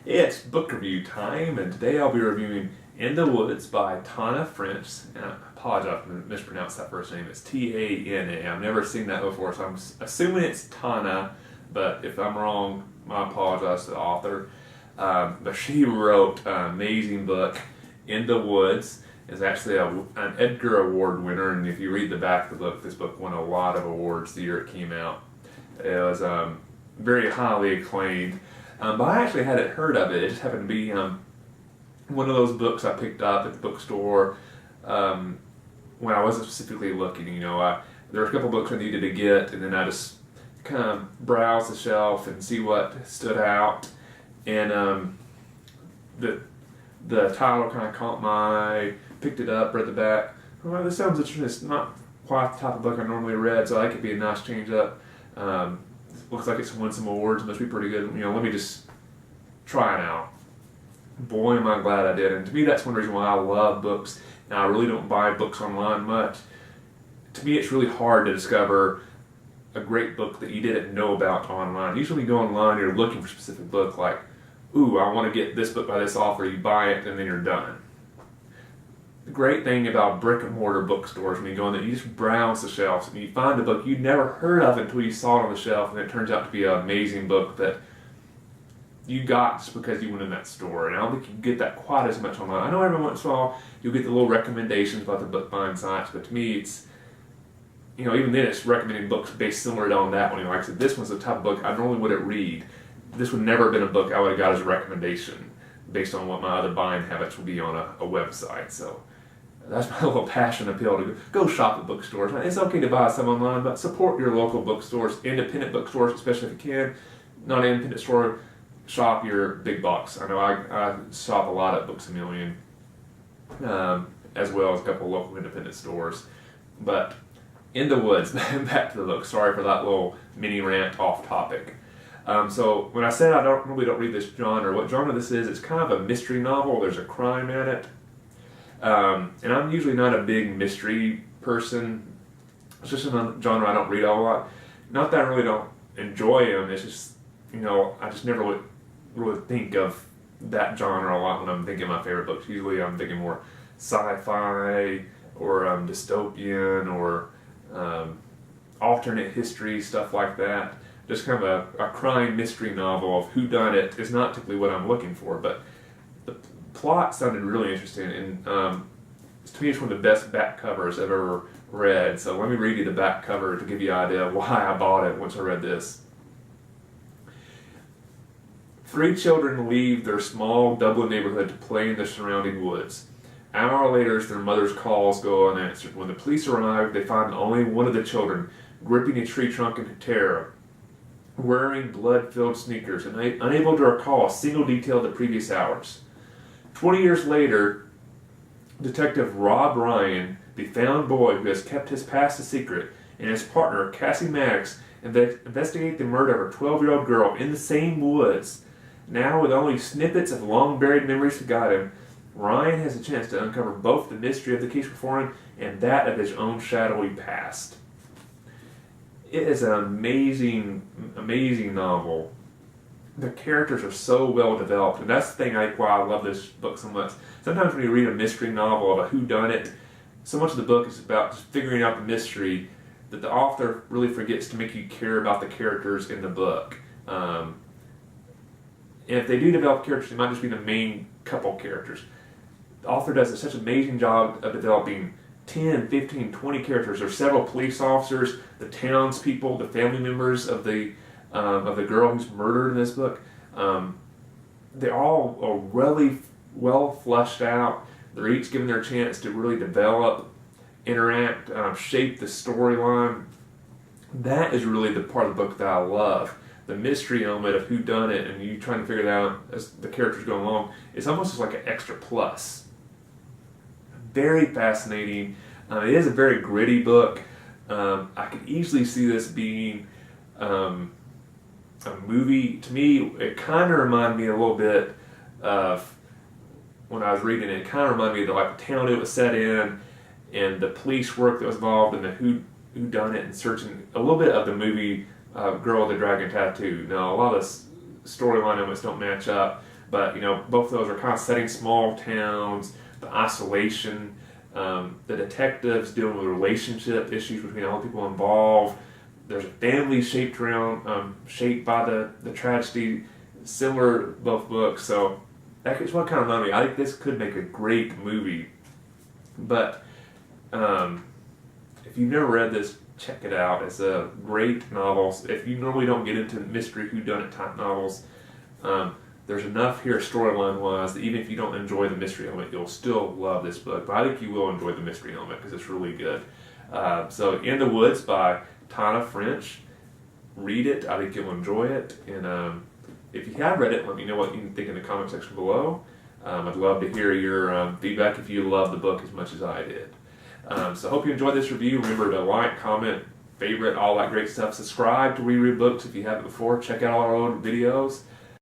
It's book review time, and today I'll be reviewing In the Woods by Tana French. And I apologize if I mispronounced that first name. It's T-A-N-A. I've never seen that before, so I'm assuming it's Tana, but if I'm wrong, I apologize to the author. But she wrote an amazing book, In the Woods. It's actually an Edgar Award winner, and if you read the back of the book, this book won a lot of awards the year it came out. It was very highly acclaimed. But I actually hadn't heard of it. It just happened to be one of those books I picked up at the bookstore when I wasn't specifically looking. There were a couple books I needed to get, and then I just kind of browsed the shelf and see what stood out. And the title kind of caught my eye. Picked it up, read the back. Well, this sounds interesting. It's not quite the type of book I normally read, so that could be a nice change up. Looks like it's won some awards. Must be pretty good. Let me just try it out. Boy, am I glad I did. And to me, that's one reason why I love books. Now, I really don't buy books online much. To me, it's really hard to discover a great book that you didn't know about online. Usually, you go online, you're looking for a specific book, like, ooh, I want to get this book by this author. You buy it, and then you're done. The great thing about brick and mortar bookstores, when you go in there, you just browse the shelves and you find a book you'd never heard of until you saw it on the shelf, and it turns out to be an amazing book that you got just because you went in that store. And I don't think you get that quite as much online. I know every once in a while you'll get the little recommendations about the book buying sites, but to me it's, even then it's recommending books based similar on that one. Like I said, this one's the type of book I normally wouldn't read. This would never have been a book I would have got as a recommendation based on what my other buying habits would be on a website. So that's my little passion appeal to go shop at bookstores. It's okay to buy some online, but support your local bookstores, independent bookstores, especially if you can. Not an independent store, shop your big box. I know I shop a lot at Books A Million, as well as a couple of local independent stores. But In the Woods, back to the book. Sorry for that little mini rant off topic. So when I said I really don't read this genre, what genre this is, it's kind of a mystery novel. There's a crime in it. And I'm usually not a big mystery person. It's just a genre I don't read a lot. Not that I really don't enjoy them. It's just, I just never would really think of that genre a lot when I'm thinking of my favorite books. Usually I'm thinking more sci-fi or dystopian or alternate history, stuff like that. Just kind of a crime mystery novel of whodunit is not typically what I'm looking for, but the plot sounded really interesting, and to me it's one of the best back covers I've ever read. So let me read you the back cover to give you an idea of why I bought it once I read this. 3 children leave their small Dublin neighborhood to play in the surrounding woods. An hour later, their mother's calls go unanswered. When the police arrive, they find only one of the children gripping a tree trunk in terror, wearing blood-filled sneakers and unable to recall a single detail of the previous hours. 20 years later, Detective Rob Ryan, the found boy who has kept his past a secret, and his partner, Cassie Maddox, investigate the murder of a 12-year-old girl in the same woods. Now, with only snippets of long-buried memories to guide him, Ryan has a chance to uncover both the mystery of the case before him and that of his own shadowy past. It is an amazing, amazing novel. The characters are so well developed, and that's the thing why I love this book so much. Sometimes when you read a mystery novel of a whodunit, so much of the book is about just figuring out the mystery that the author really forgets to make you care about the characters in the book. And if they do develop characters, they might just be the main couple characters. The author does such an amazing job of developing 10, 15, 20 characters. There's several police officers, the townspeople, the family members of the girl who's murdered in this book. They all are really well fleshed out. They're each given their chance to really develop, interact, shape the storyline. That is really the part of the book that I love. The mystery element of who done it and you trying to figure it out as the characters go along. It's almost just like an extra plus. Very fascinating. It is a very gritty book. I could easily see this being a movie. To me, it kind of reminded me a little bit of when I was reading it. It kind of reminded me of the town it was set in and the police work that was involved and the who done it and searching. A little bit of the movie Girl with the Dragon Tattoo. Now, a lot of the storyline elements don't match up, But both of those are kind of setting small towns, the isolation, the detectives dealing with relationship issues between all the people involved. There's a family shaped by the tragedy, similar to both books. So that's what kind of reminded me. I think this could make a great movie. But if you've never read this, check it out. It's a great novel. If you normally don't get into mystery whodunit type novels, there's enough here storyline wise that even if you don't enjoy the mystery element, you'll still love this book. But I think you will enjoy the mystery element because it's really good. So In the Woods by Tana French. Read it. I think you'll enjoy it. And if you have read it, let me know what you think in the comment section below. I'd love to hear your feedback if you love the book as much as I did. So I hope you enjoyed this review. Remember to like, comment, favorite, all that great stuff. Subscribe to WeReadBooks if you haven't before. Check out all our old videos.